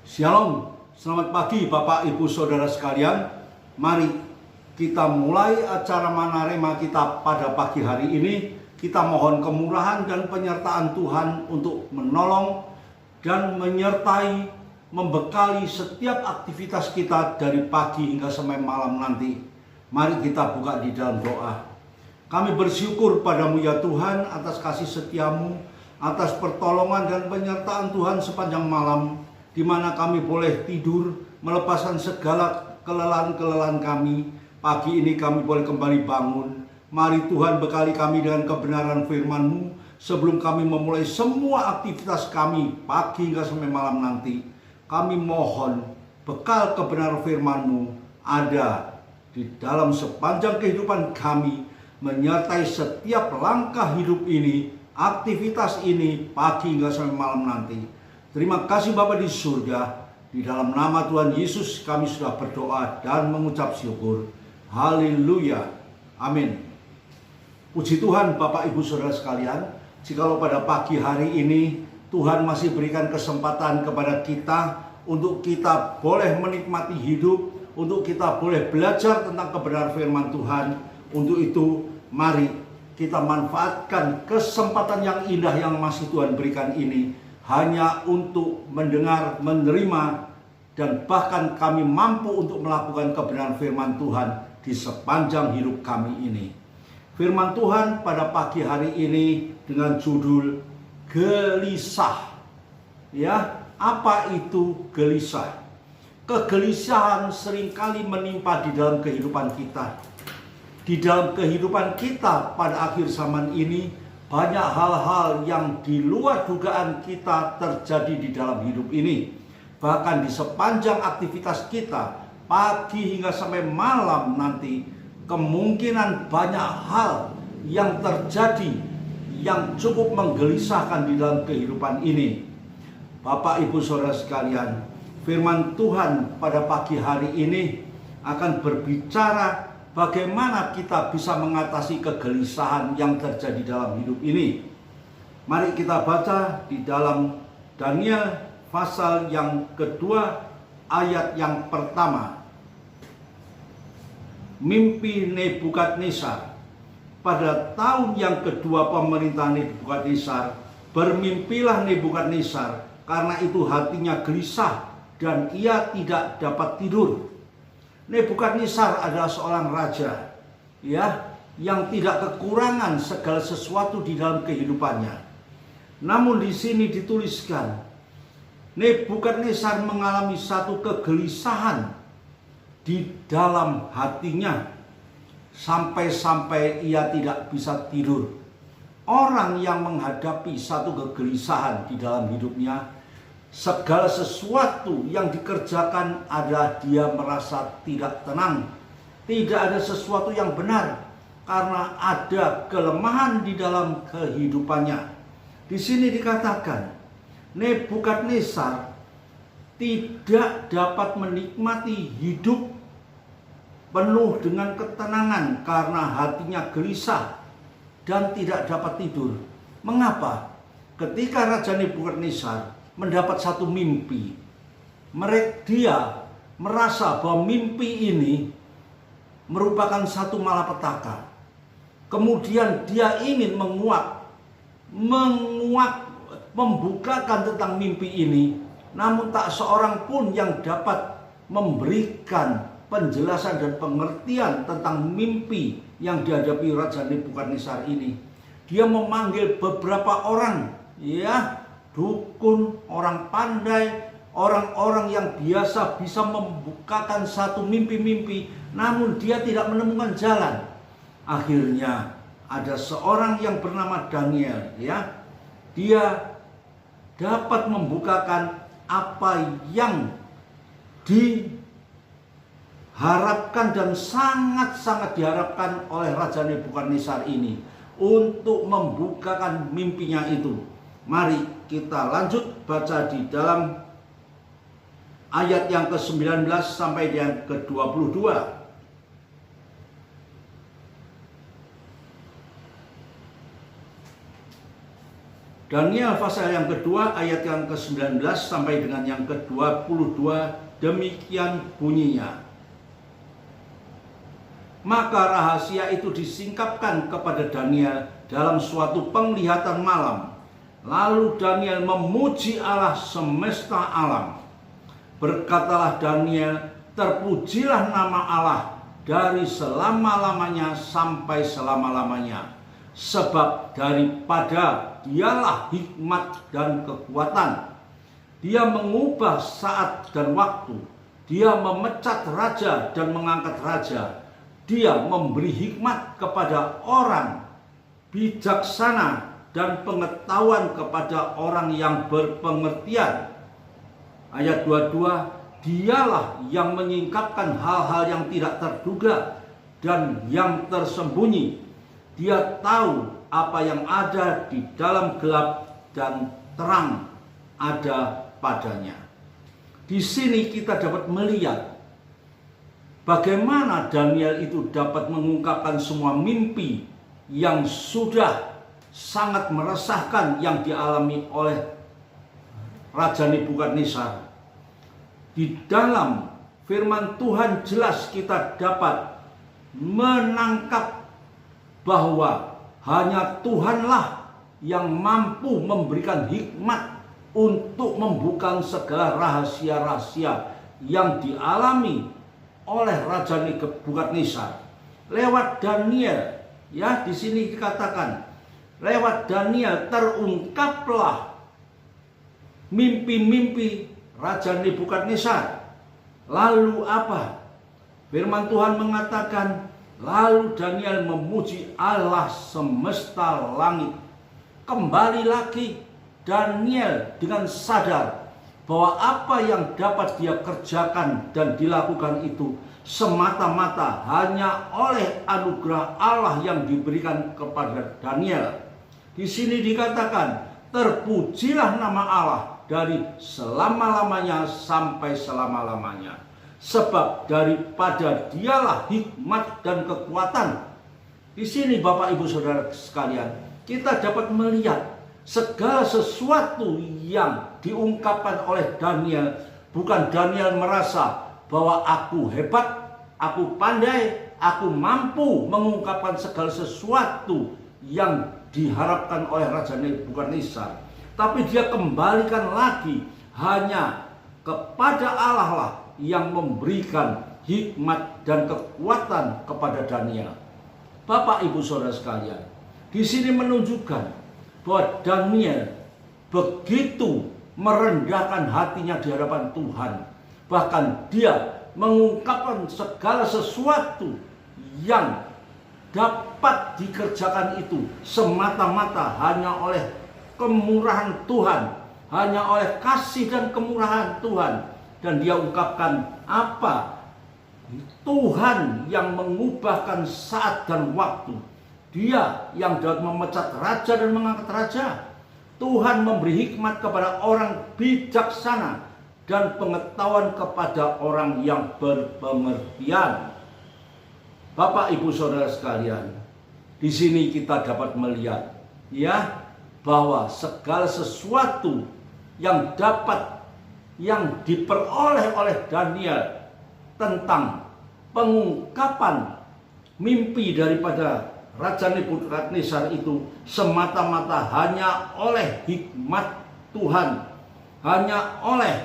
Shalom, selamat pagi Bapak Ibu Saudara sekalian. Mari kita mulai acara Manarema kita pada pagi hari ini. Kita mohon kemurahan dan penyertaan Tuhan untuk menolong dan menyertai, membekali setiap aktivitas kita dari pagi hingga sampai malam nanti. Mari kita buka di dalam doa. Kami bersyukur padamu ya Tuhan atas kasih setiamu, atas pertolongan dan penyertaan Tuhan sepanjang malam, di mana kami boleh tidur, melepaskan segala kelelahan-kelelahan kami. Pagi ini kami boleh kembali bangun. Mari Tuhan bekali kami dengan kebenaran firman-Mu sebelum kami memulai semua aktivitas kami pagi hingga sampai malam nanti. Kami mohon bekal kebenaran firman-Mu ada di dalam sepanjang kehidupan kami, menyertai setiap langkah hidup ini, aktivitas ini pagi hingga sampai malam nanti. Terima kasih Bapa di surga. Di dalam nama Tuhan Yesus kami sudah berdoa dan mengucap syukur. Haleluya. Amin. Puji Tuhan Bapak Ibu Saudara sekalian. Jikalau pada pagi hari ini Tuhan masih berikan kesempatan kepada kita untuk kita boleh menikmati hidup, untuk kita boleh belajar tentang kebenaran firman Tuhan. Untuk itu mari kita manfaatkan kesempatan yang indah yang masih Tuhan berikan ini, hanya untuk mendengar, menerima, dan bahkan kami mampu untuk melakukan kebenaran firman Tuhan di sepanjang hidup kami ini. Firman Tuhan pada pagi hari ini dengan judul gelisah. Ya, apa itu gelisah? Kegelisahan seringkali menimpa di dalam kehidupan kita. Di dalam kehidupan kita pada akhir zaman ini, banyak hal-hal yang di luar dugaan kita terjadi di dalam hidup ini. Bahkan di sepanjang aktivitas kita, pagi hingga sampai malam nanti, kemungkinan banyak hal yang terjadi yang cukup menggelisahkan di dalam kehidupan ini. Bapak Ibu Saudara sekalian, firman Tuhan pada pagi hari ini akan berbicara bagaimana kita bisa mengatasi kegelisahan yang terjadi dalam hidup ini. Mari kita baca di dalam Daniel pasal yang kedua ayat yang pertama. Mimpi Nebukadnezar. Pada tahun yang kedua pemerintahan Nebukadnezar, bermimpilah Nebukadnezar, karena itu hatinya gelisah dan ia tidak dapat tidur. Nebukadnezar adalah seorang raja, ya, yang tidak kekurangan segala sesuatu di dalam kehidupannya. Namun di sini dituliskan, Nebukadnezar mengalami satu kegelisahan di dalam hatinya, sampai-sampai ia tidak bisa tidur. Orang yang menghadapi satu kegelisahan di dalam hidupnya, segala sesuatu yang dikerjakan adalah dia merasa tidak tenang. Tidak ada sesuatu yang benar karena ada kelemahan di dalam kehidupannya. Di sini dikatakan Nebukadnezar tidak dapat menikmati hidup penuh dengan ketenangan karena hatinya gelisah dan tidak dapat tidur. Mengapa? Ketika Raja Nebukadnezar mendapat satu mimpi, dia merasa bahwa mimpi ini merupakan satu malapetaka. Kemudian dia ingin membukakan tentang mimpi ini, namun tak seorang pun yang dapat memberikan penjelasan dan pengertian tentang mimpi yang dihadapi Raja Nebukadnezar ini. Dia memanggil beberapa orang, ya, dukun, orang pandai, orang-orang yang biasa bisa membukakan satu mimpi-mimpi, namun dia tidak menemukan jalan. Akhirnya ada seorang yang bernama Daniel, ya, dia dapat membukakan apa yang diharapkan dan sangat-sangat diharapkan oleh Raja Nebukadnezar ini untuk membukakan mimpinya itu. Mari kita lanjut baca di dalam ayat yang ke-19 sampai yang ke-22. Daniel pasal yang kedua ayat yang ke-19 sampai dengan yang ke-22 demikian bunyinya. Maka rahasia itu disingkapkan kepada Daniel dalam suatu penglihatan malam. Lalu Daniel memuji Allah semesta alam. Berkatalah Daniel, terpujilah nama Allah dari selama-lamanya sampai selama-lamanya. Sebab daripada dialah hikmat dan kekuatan. Dia mengubah saat dan waktu. Dia memecat raja dan mengangkat raja. Dia memberi hikmat kepada orang bijaksana dan pengetahuan kepada orang yang berpengertian. Ayat 22, dialah yang menyingkapkan hal-hal yang tidak terduga dan yang tersembunyi. Dia tahu apa yang ada di dalam gelap dan terang ada padanya. Di sini kita dapat melihat bagaimana Daniel itu dapat mengungkapkan semua mimpi yang sudah sangat meresahkan yang dialami oleh Raja Nebukadnezar. Di dalam firman Tuhan jelas kita dapat menangkap bahwa hanya Tuhanlah yang mampu memberikan hikmat untuk membuka segala rahasia-rahasia yang dialami oleh Raja Nebukadnezar lewat Daniel. Ya, di sini dikatakan lewat Daniel terungkaplah mimpi-mimpi Raja Nebukadnezar. Lalu apa? Firman Tuhan mengatakan, lalu Daniel memuji Allah semesta langit. Kembali lagi Daniel dengan sadar bahwa apa yang dapat dia kerjakan dan dilakukan itu semata-mata hanya oleh anugerah Allah yang diberikan kepada Daniel. Di sini dikatakan, terpujilah nama Allah dari selama-lamanya sampai selama-lamanya. Sebab daripada dialah hikmat dan kekuatan. Di sini Bapak Ibu Saudara sekalian, kita dapat melihat segala sesuatu yang diungkapkan oleh Daniel. Bukan Daniel merasa bahwa aku hebat, aku pandai, aku mampu mengungkapkan segala sesuatu yang diharapkan oleh Raja Nebukadnezar. Tapi dia kembalikan lagi hanya kepada Allah lah yang memberikan hikmat dan kekuatan kepada Daniel. Bapak Ibu Saudara sekalian, di sini menunjukkan bahwa Daniel begitu merendahkan hatinya di hadapan Tuhan. Bahkan dia mengungkapkan segala sesuatu yang dapat dikerjakan itu semata-mata hanya oleh kemurahan Tuhan, hanya oleh kasih dan kemurahan Tuhan. Dan dia ungkapkan apa? Tuhan yang mengubahkan saat dan waktu. Dia yang dapat memecat raja dan mengangkat raja. Tuhan memberi hikmat kepada orang bijaksana dan pengetahuan kepada orang yang berpengertian. Bapak Ibu Saudara sekalian, di sini kita dapat melihat ya bahwa segala sesuatu yang diperoleh oleh Daniel tentang pengungkapan mimpi daripada Raja Nebukadnezar itu semata-mata hanya oleh hikmat Tuhan, hanya oleh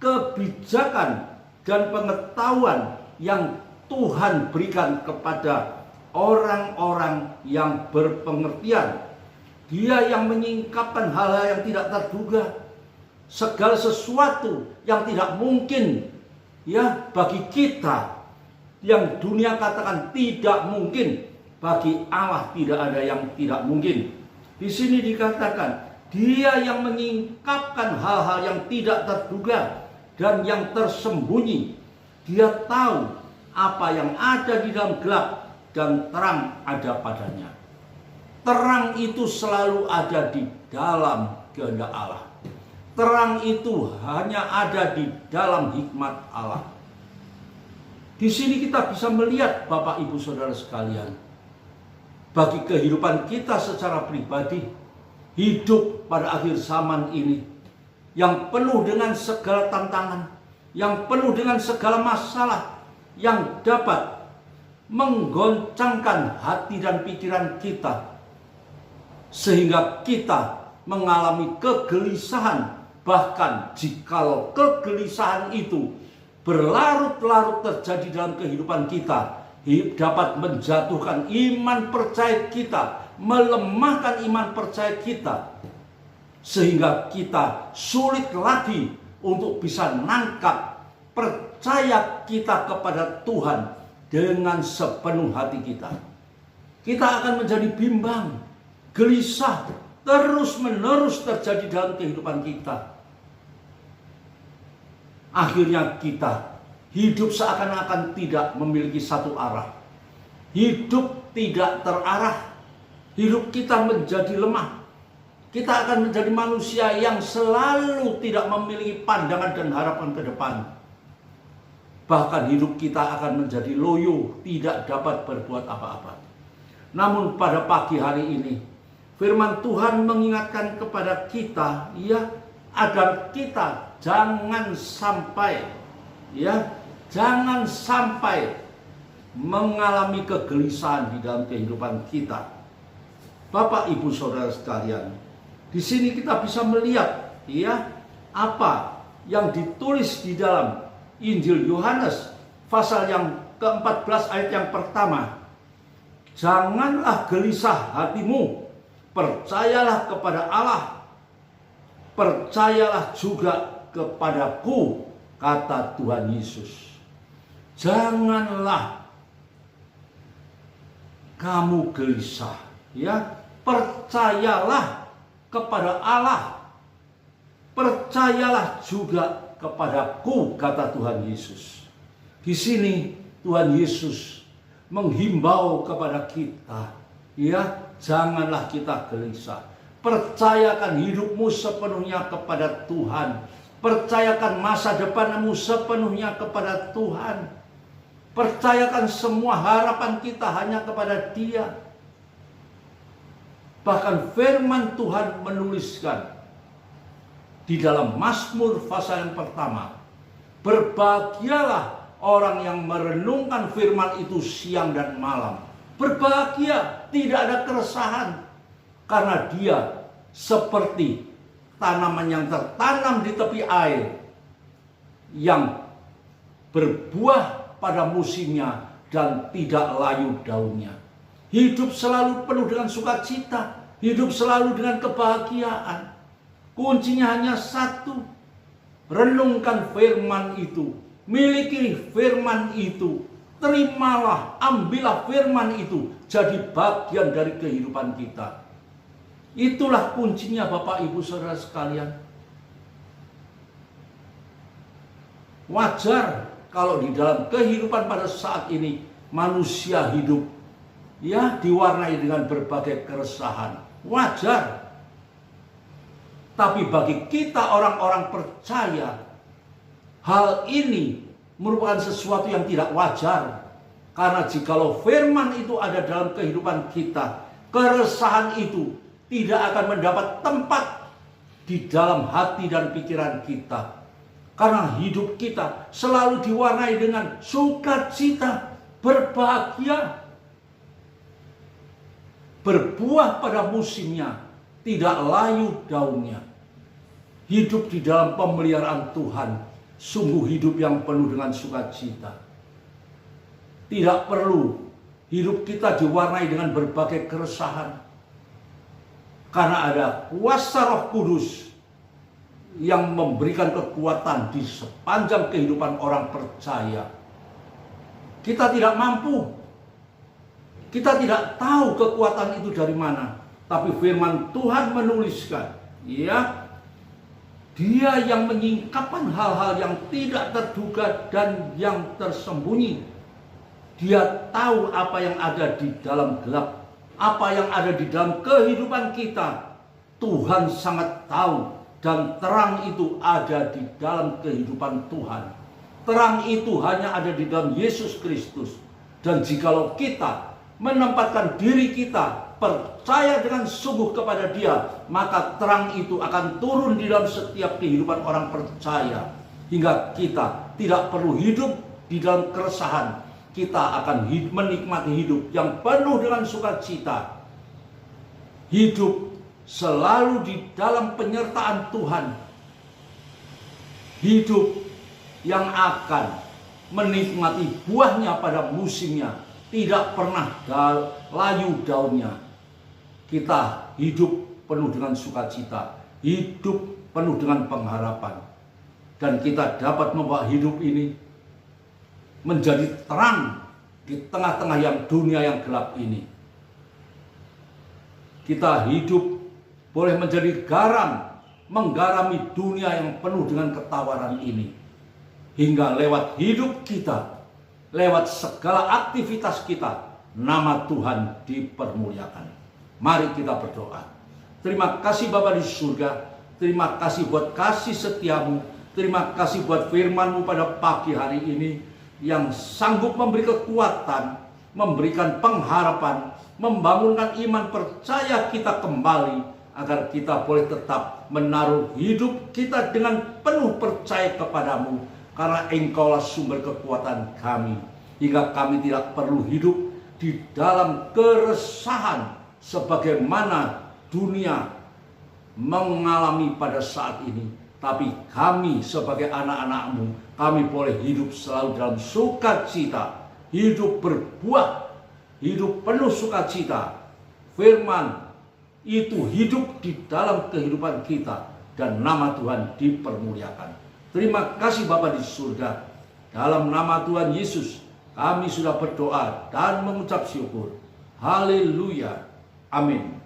kebijakan dan pengetahuan yang Tuhan berikan kepada orang-orang yang berpengertian. Dia yang menyingkapkan hal-hal yang tidak terduga, segala sesuatu yang tidak mungkin ya bagi kita, yang dunia katakan tidak mungkin, bagi Allah tidak ada yang tidak mungkin. Di sini dikatakan dia yang menyingkapkan hal-hal yang tidak terduga dan yang tersembunyi. Dia tahu apa yang ada di dalam gelap dan terang ada padanya. Terang itu selalu ada di dalam kehendak Allah. Terang itu hanya ada di dalam hikmat Allah. Di sini kita bisa melihat Bapak Ibu Saudara sekalian, bagi kehidupan kita secara pribadi, hidup pada akhir zaman ini yang penuh dengan segala tantangan, yang penuh dengan segala masalah yang dapat menggoncangkan hati dan pikiran kita, sehingga kita mengalami kegelisahan. Bahkan jikalau kegelisahan itu berlarut-larut terjadi dalam kehidupan kita, dapat menjatuhkan iman percaya kita, melemahkan iman percaya kita, sehingga kita sulit lagi untuk bisa nangkap percaya kita kepada Tuhan dengan sepenuh hati kita. Kita akan menjadi bimbang, gelisah, terus-menerus terjadi dalam kehidupan kita. Akhirnya kita hidup seakan-akan tidak memiliki satu arah. Hidup tidak terarah. Hidup kita menjadi lemah. Kita akan menjadi manusia yang selalu tidak memiliki pandangan dan harapan ke depan. Bahkan hidup kita akan menjadi loyo, tidak dapat berbuat apa-apa. Namun pada pagi hari ini, firman Tuhan mengingatkan kepada kita, ya, agar kita jangan sampai mengalami kegelisahan di dalam kehidupan kita. Bapak, Ibu, Saudara sekalian, di sini kita bisa melihat, ya, apa yang ditulis di dalam Injil Yohanes pasal yang ke-14 ayat yang pertama. Janganlah gelisah hatimu, percayalah kepada Allah, percayalah juga kepadaku, kata Tuhan Yesus. Janganlah kamu gelisah, ya, percayalah kepada Allah, percayalah juga kepadaku, kata Tuhan Yesus. Di sini Tuhan Yesus menghimbau kepada kita, ya, janganlah kita gelisah. Percayakan hidupmu sepenuhnya kepada Tuhan. Percayakan masa depanmu sepenuhnya kepada Tuhan. Percayakan semua harapan kita hanya kepada Dia. Bahkan firman Tuhan menuliskan di dalam Mazmur pasal yang pertama, berbahagialah orang yang merenungkan firman itu siang dan malam. Berbahagia, tidak ada keresahan, karena dia seperti tanaman yang tertanam di tepi air, yang berbuah pada musimnya dan tidak layu daunnya. Hidup selalu penuh dengan sukacita, hidup selalu dengan kebahagiaan. Kuncinya hanya satu, renungkan firman itu, miliki firman itu, terimalah, ambillah firman itu jadi bagian dari kehidupan kita. Itulah kuncinya, Bapak, Ibu, Saudara sekalian. Wajar kalau di dalam kehidupan pada saat ini manusia hidup, ya, diwarnai dengan berbagai keresahan. Wajar. Tapi bagi kita orang-orang percaya, hal ini merupakan sesuatu yang tidak wajar. Karena jikalau firman itu ada dalam kehidupan kita, keresahan itu tidak akan mendapat tempat di dalam hati dan pikiran kita. Karena hidup kita selalu diwarnai dengan sukacita, berbahagia, berbuah pada musimnya, tidak layu daunnya. Hidup di dalam pemeliharaan Tuhan, sungguh hidup yang penuh dengan sukacita. Tidak perlu hidup kita diwarnai dengan berbagai keresahan, karena ada kuasa Roh Kudus yang memberikan kekuatan di sepanjang kehidupan orang percaya. Kita tidak mampu, kita tidak tahu kekuatan itu dari mana, tapi firman Tuhan menuliskan, ya, Dia yang menyingkapkan hal-hal yang tidak terduga dan yang tersembunyi. Dia tahu apa yang ada di dalam gelap, apa yang ada di dalam kehidupan kita. Tuhan sangat tahu, dan terang itu ada di dalam kehidupan Tuhan. Terang itu hanya ada di dalam Yesus Kristus. Dan jikalau kita menempatkan diri kita, percaya dengan sungguh kepada Dia, maka terang itu akan turun di dalam setiap kehidupan orang percaya. Hingga kita tidak perlu hidup di dalam keresahan. Kita akan menikmati hidup yang penuh dengan sukacita. Hidup selalu di dalam penyertaan Tuhan. Hidup yang akan menikmati buahnya pada musimnya, tidak pernah layu daunnya. Kita hidup penuh dengan sukacita, hidup penuh dengan pengharapan, dan kita dapat membawa hidup ini menjadi terang di tengah-tengah yang dunia yang gelap ini. Kita hidup boleh menjadi garam, menggarami dunia yang penuh dengan ketawaran ini. Hingga lewat hidup kita, lewat segala aktivitas kita, nama Tuhan dipermuliakan. Mari kita berdoa. Terima kasih Bapa di surga, terima kasih buat kasih setiamu, terima kasih buat firman-Mu pada pagi hari ini, yang sanggup memberi kekuatan, memberikan pengharapan, membangunkan iman percaya kita kembali, agar kita boleh tetap menaruh hidup kita dengan penuh percaya kepadamu, karena Engkaulah sumber kekuatan kami, hingga kami tidak perlu hidup di dalam keresahan sebagaimana dunia mengalami pada saat ini. Tapi kami sebagai anak-anak-Mu, kami boleh hidup selalu dalam sukacita, hidup berbuah, hidup penuh sukacita. Firman itu hidup di dalam kehidupan kita, dan nama Tuhan dipermuliakan. Terima kasih Bapa di surga. Dalam nama Tuhan Yesus kami sudah berdoa dan mengucap syukur. Haleluya. Amin.